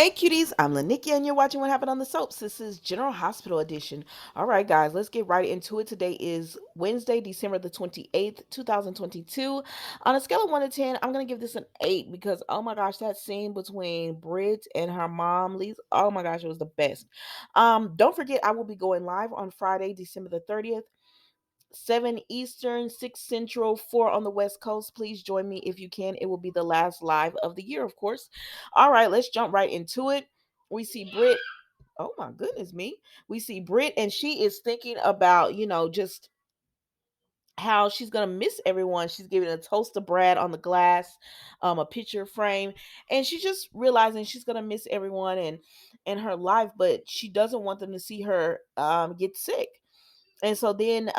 Hey cuties, I'm Lanikia and you're watching What Happened on the Soaps. This is General Hospital Edition. All right, guys, let's get right into it. Today is Wednesday, December the 28th, 2022. On a scale of 1 to 10, I'm going to give this an 8 because, oh my gosh, that scene between Britt and her mom, Lisa, oh my gosh, it was the best. Don't forget, I will be going live on Friday, December the 30th. 7 Eastern, 6 Central, 4 on the West Coast. Please join me if you can. It will be the last live of the year, of course. All right, let's jump right into it. We see Britt. Oh my goodness me. We see Britt and she is thinking about, just how she's gonna miss everyone. She's giving a toast to Brad on the glass, a picture frame, and she's just realizing she's gonna miss everyone and her life, but she doesn't want them to see her get sick. And so then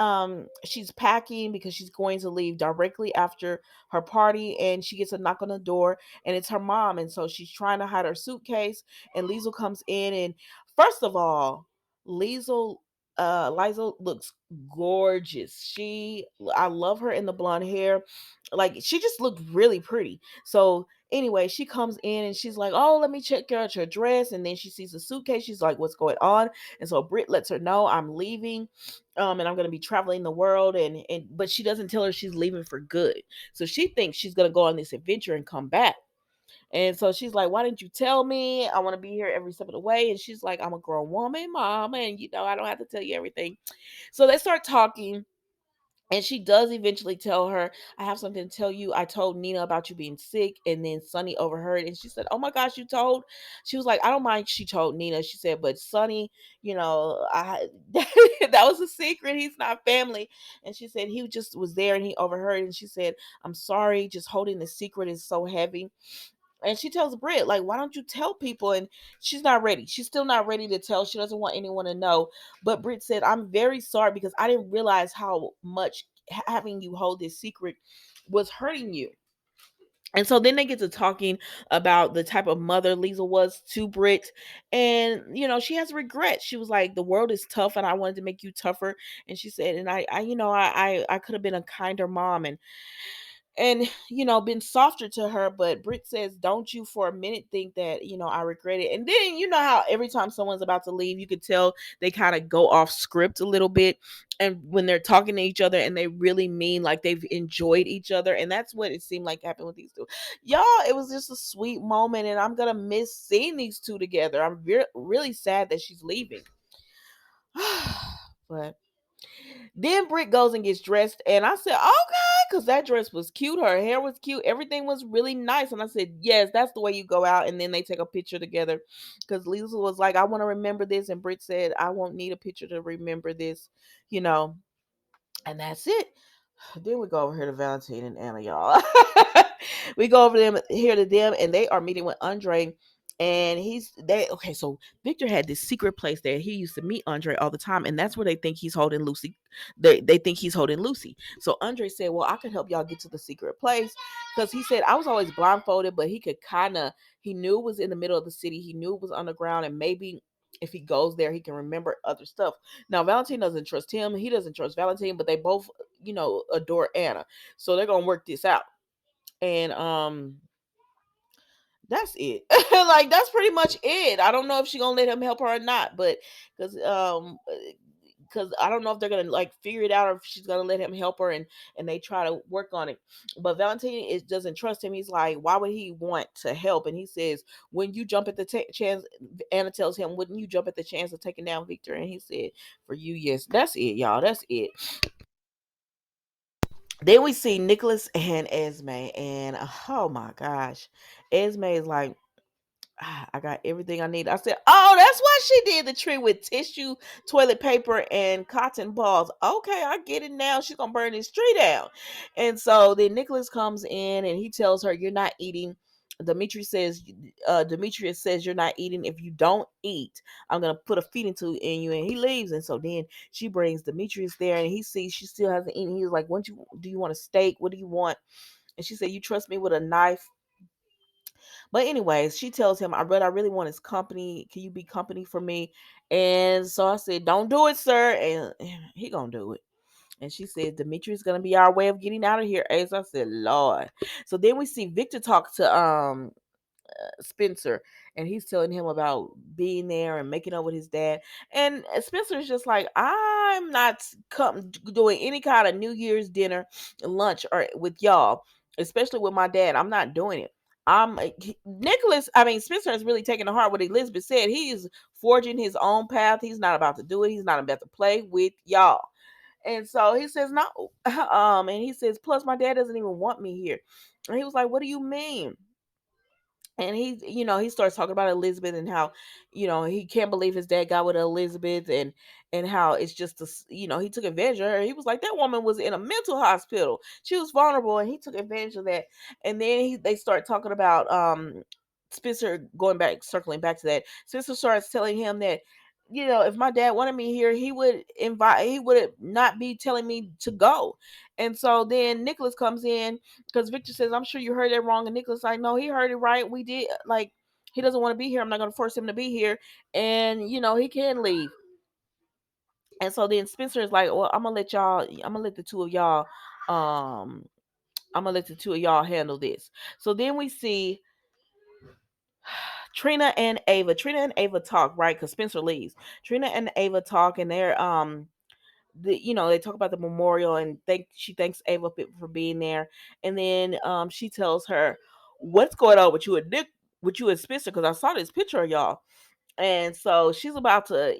she's packing because she's going to leave directly after her party, and she gets a knock on the door, and it's her mom. And so she's trying to hide her suitcase, and Liesel comes in. And first of all, Liesel Liesel looks gorgeous. I love her in the blonde hair. Like, she just looked really pretty. So anyway, she comes in and she's like, "Oh, let me check out your dress." And then she sees the suitcase. She's like, "What's going on?" And so Britt lets her know, "I'm leaving, and I'm gonna be traveling the world." And but she doesn't tell her she's leaving for good. So she thinks she's gonna go on this adventure and come back. And so she's like, "Why didn't you tell me? I want to be here every step of the way." And she's like, "I'm a grown woman, mom, and I don't have to tell you everything." So they start talking. And she does eventually tell her, "I have something to tell you. I told Nina about you being sick." And then Sunny overheard. And she said, "Oh my gosh, you told?" She was like, "I don't mind." She told Nina. She said, "But Sunny, I that was a secret. He's not family." And she said, "He just was there and he overheard." And she said, "I'm sorry. Just holding the secret is so heavy." And she tells Britt, like, "Why don't you tell people?" And she's not ready. She's still not ready to tell. She doesn't want anyone to know. But Britt said, "I'm very sorry because I didn't realize how much having you hold this secret was hurting you." And so then they get to talking about the type of mother Lisa was to Britt. And, she has regrets. She was like, "The world is tough and I wanted to make you tougher." And she said, "And I could have been a kinder mom and been softer to her." But Britt says, "Don't you for a minute think that I regret it." And then you know how every time someone's about to leave, you could tell they kind of go off script a little bit, and when they're talking to each other and they really mean like they've enjoyed each other. And that's what it seemed like happened with these two. Y'all, it was just a sweet moment, and I'm gonna miss seeing these two together. I'm really sad that she's leaving. But then Britt goes and gets dressed, and I said, "Okay," because that dress was cute. Her hair was cute. Everything was really nice. And I said, "Yes, that's the way you go out." And then they take a picture together because Lisa was like, "I want to remember this." And Britt said, "I won't need a picture to remember this, you know." And that's it. Then we go over here to Valentine and Anna, y'all. We go over them here to them, and they are meeting with Andre. And okay. So Victor had this secret place there. He used to meet Andre all the time, and that's where they think he's holding Lucy. They think he's holding Lucy. So Andre said, "Well, I can help y'all get to the secret place," because he said, "I was always blindfolded, but he could he knew it was in the middle of the city. He knew it was underground, and maybe if he goes there, he can remember other stuff." Now, Valentine doesn't trust him. He doesn't trust Valentine, but they both, adore Anna. So they're gonna work this out. And that's it. Like, that's pretty much it. I don't know if she's gonna let him help her or not, but because I don't know if they're gonna like figure it out or if she's gonna let him help her and they try to work on it. But Valentine doesn't trust him. He's like, "Why would he want to help?" And he says, "When you jump at the chance," Anna tells him, "Wouldn't you jump at the chance of taking down Victor?" And he said, "For you, yes." That's it, y'all. That's it. Then we see Nicholas and Esme, and oh my gosh, Esme is like, "I got everything I need." I said, "Oh, that's why she did the tree with tissue, toilet paper, and cotton balls. Okay, I get it now. She's gonna burn this tree down." And so then Nicholas comes in and he tells her, "You're not eating." Demetrius says, "You're not eating. If you don't eat, I'm gonna put a feeding tube in you." And he leaves. And so then she brings Demetrius there, and he sees she still hasn't eaten. He's like, Do you want a steak? What do you want?" And she said, "You trust me with a knife?" But anyways, she tells him, I really want his company. Can you be company for me?" And so I said, "Don't do it, sir." And he gonna do it. And she said, "Demetrius is gonna be our way of getting out of here." As I said, "Lord." So then we see Victor talk to Spencer, and he's telling him about being there and making up with his dad. And Spencer's just like, I'm not doing any kind of New Year's dinner, lunch, or with y'all, especially with my dad. I'm not doing it. Nicholas. I mean, Spencer is really taking to heart what Elizabeth said. He is forging his own path. He's not about to do it. He's not about to play with y'all. And so he says no. And he says, plus my dad doesn't even want me here. And he was like, what do you mean? And he starts talking about Elizabeth and how, he can't believe his dad got with Elizabeth, and how it's just he took advantage of her. He was like, that woman was in a mental hospital. She was vulnerable, and he took advantage of that. And then they start talking about Spencer, circling back to that. Spencer starts telling him that, if my dad wanted me here, he would not be telling me to go. And so then Nicholas comes in, because Victor says, I'm sure you heard that wrong. And Nicholas like, no, he heard it right. We did. Like, he doesn't want to be here. I'm not going to force him to be here. And, he can leave. And so then Spencer is like, well, I'm gonna let the two of y'all, handle this. So then we see Trina and Ava. Trina and Ava talk, right? Because Spencer leaves. Trina and Ava talk, and they're they talk about the memorial, and she thanks Ava for being there. And then she tells her, what's going on with you and Nick, with you and Spencer, because I saw this picture of y'all. And so she's about to,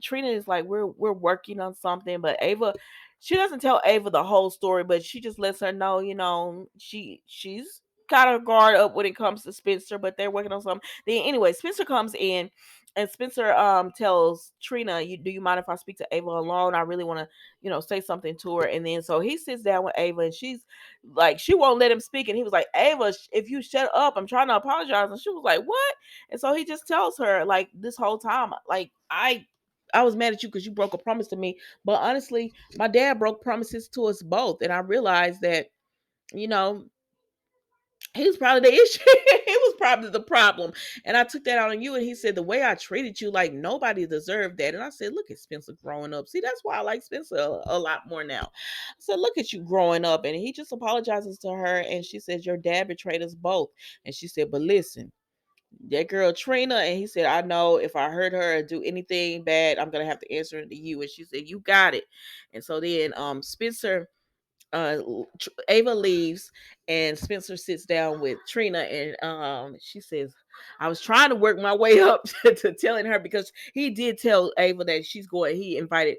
Trina is like, we're working on something, but Ava, she doesn't tell Ava the whole story, but she just lets her know, she's kind of guard up when it comes to Spencer, but they're working on something. Then anyway, Spencer comes in, and Spencer tells Trina, do you mind if I speak to Ava alone? I really want to, say something to her. And then so he sits down with Ava, and she's like, she won't let him speak. And he was like, Ava, if you shut up, I'm trying to apologize. And she was like, what? And so he just tells her, like, this whole time, like, I was mad at you because you broke a promise to me. But honestly, my dad broke promises to us both. And I realized that, you know, he was probably the issue. He was probably the problem. And I took that out on you. And he said, the way I treated you, like, nobody deserved that. And I said, look at Spencer growing up. See, that's why I like Spencer a lot more now. I said, look at you growing up. And he just apologizes to her. And she says, your dad betrayed us both. And she said, but listen, that girl Trina, and he said, I know if I hurt her or do anything bad, I'm gonna have to answer it to you. And she said, you got it. And so then Spencer, Ava leaves, and Spencer sits down with Trina, and she says, I was trying to work my way up to telling her, because he did tell Ava that he invited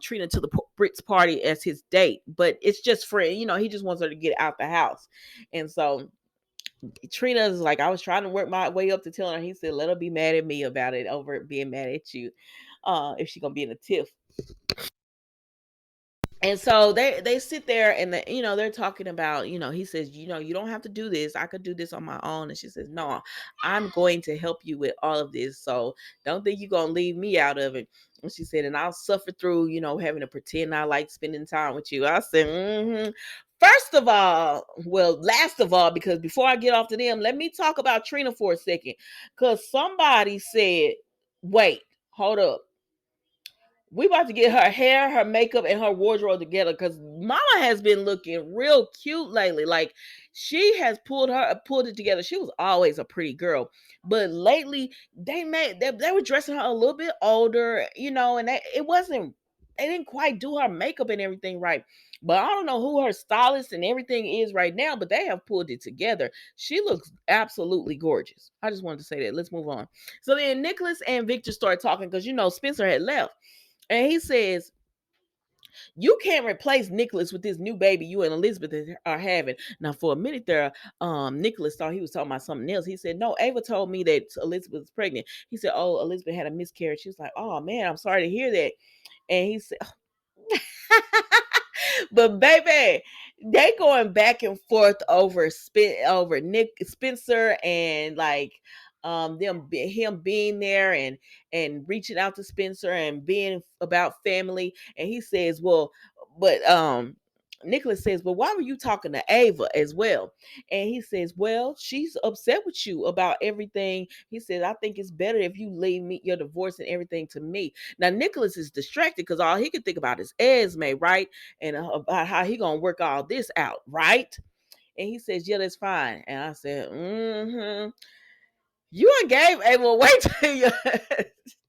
Trina to the Brits party as his date, but it's just for, he just wants her to get out the house. And so Trina's like, I was trying to work my way up to telling her. He said, let her be mad at me about it over being mad at you, if she gonna be in a tiff. And so they sit there, and they're talking about, he says, you don't have to do this. I could do this on my own. And she says, no, I'm going to help you with all of this. So don't think you're gonna leave me out of it. And she said, and I'll suffer through, having to pretend I like spending time with you. I said, mm-hmm. First of all, well, last of all, because before I get off to them, let me talk about Trina for a second. Because somebody said, wait, hold up, we about to get her hair, her makeup, and her wardrobe together, because Mama has been looking real cute lately. Like, she has pulled it together. She was always a pretty girl, but lately they were dressing her a little bit older, and they didn't quite do her makeup and everything right. But I don't know who her stylist and everything is right now, but they have pulled it together. She looks absolutely gorgeous. I just wanted to say that. Let's move on. So then Nicholas and Victor start talking, because Spencer had left. And he says, you can't replace Nicholas with this new baby you and Elizabeth are having. Now, for a minute there, Nicholas thought he was talking about something else. He said, no, Ava told me that Elizabeth was pregnant. He said, oh, Elizabeth had a miscarriage. She was like, oh, man, I'm sorry to hear that. And he said, but baby, they going back and forth over Nick Spencer, and like him being there, and reaching out to Spencer, and being about family. And he says, well, but Nicholas says, well, why were you talking to Ava as well? And he says, well, she's upset with you about everything. He said, I think it's better if you leave me your divorce and everything to me. Now, Nicholas is distracted, because all he can think about is Esme, right? And about how he gonna work all this out, right? And he says, yeah, that's fine. And I said, you and Gabe able to wait till your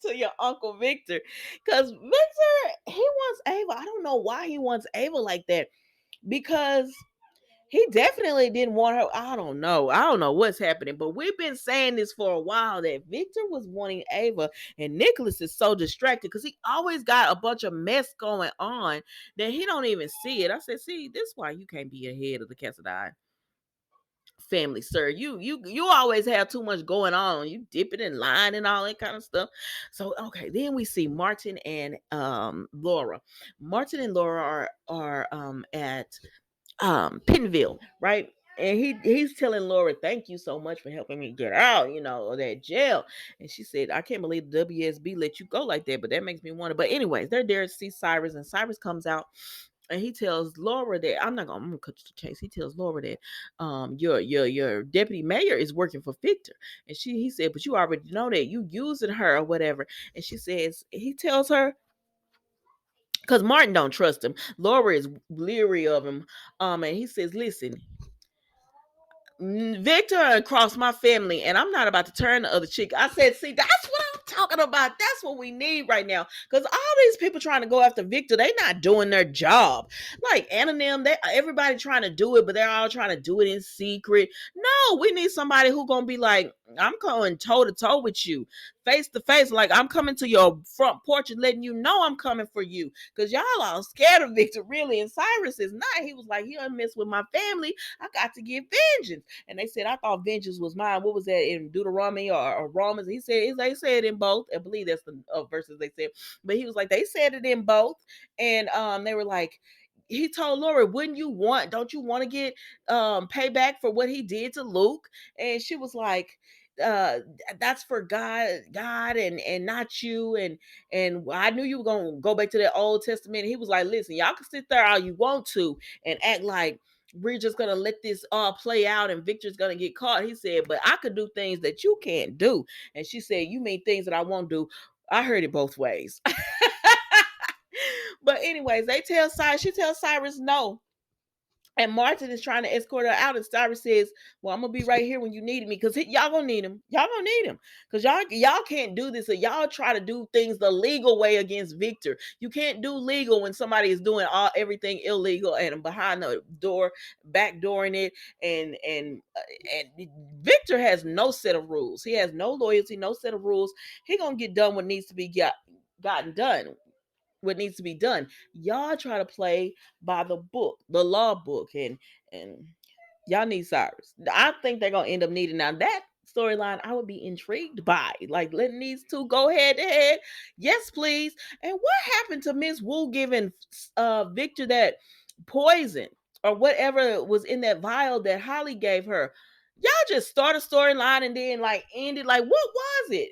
to your Uncle Victor. Because Victor, he wants Ava. I don't know why he wants Ava like that. Because he definitely didn't want her. I don't know. I don't know what's happening, but we've been saying this for a while that Victor was wanting Ava, and Nicholas is so distracted because he always got a bunch of mess going on that he don't even see it. I said, see, this is why you can't be ahead of the Cassadine family, sir. You always have too much going on. You dipping in line and all that kind of stuff. So okay, then we see Martin and Laura. Martin and Laura are at Pinville, right? And he's telling Laura, thank you so much for helping me get out, of that jail. And she said, I can't believe the WSB let you go like that, but that makes me wonder. But anyways, they're there to see Cyrus, and Cyrus comes out and he tells Laura that I'm gonna cut to the chase. He tells Laura that your deputy mayor is working for Victor. And he said, but you already know that you using her or whatever. And she says, he tells her, because Martin don't trust him. Laura is leery of him. And he says, listen, Victor across my family, and I'm not about to turn the other cheek. I said, see, that's what I'm talking about. That's what we need right now. Because all these people trying to go after Victor, they not doing their job. Like Anna and them, everybody trying to do it, but they're all trying to do it in secret. No, we need somebody who gonna be like, I'm going toe to toe with you, face to face. Like I'm coming to your front porch and letting you know I'm coming for you. Because y'all are scared of Victor, really. And Cyrus is not. He was like, he done mess with my family. I got to get vengeance. And they said, I thought vengeance was mine. What was that in Deuteronomy or Romans? He said, they said in both. I believe that's the verses they said. But he was like, they said it in both. And they were like, he told Laura, don't you want to get payback for what he did to Luke? And she was like, that's for God and not you. And I knew you were gonna go back to that Old Testament. And he was like, listen, y'all can sit there all you want to and act like we're just gonna let this all play out and Victor's gonna get caught. He said, but I could do things that you can't do. And she said, you mean things that I won't do? I heard it both ways. But anyways, she tells Cyrus no. And Martin is trying to escort her out, and Cyrus says, well, I'm gonna be right here when you need me, because y'all gonna need him. Y'all gonna need him. Because y'all can't do this. So y'all try to do things the legal way against Victor. You can't do legal when somebody is doing everything illegal and behind the door, backdooring it. And Victor has no set of rules. He has no loyalty, no set of rules. He gonna get done what needs to be gotten done. What needs to be done. Y'all try to play by the book, the law book, and y'all need Cyrus. I think they're gonna end up needing now that storyline. I would be intrigued by, like, letting these two go head to head. Yes, please. And what happened to Miss Wu giving Victor that poison or whatever was in that vial that Holly gave her? Y'all just start a storyline and then like end it. Like, what was it?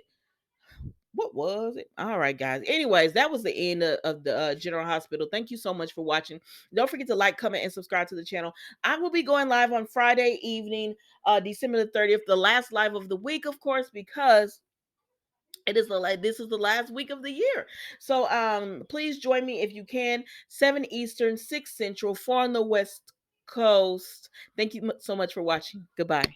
What was it? All right, guys. Anyways, that was the end of the General Hospital. Thank you so much for watching. Don't forget to like, comment, and subscribe to the channel. I will be going live on Friday evening, December the 30th, the last live of the week, of course, because this is the last week of the year. So please join me if you can. 7 Eastern, 6 Central, 4 on the West Coast. Thank you so much for watching. Goodbye.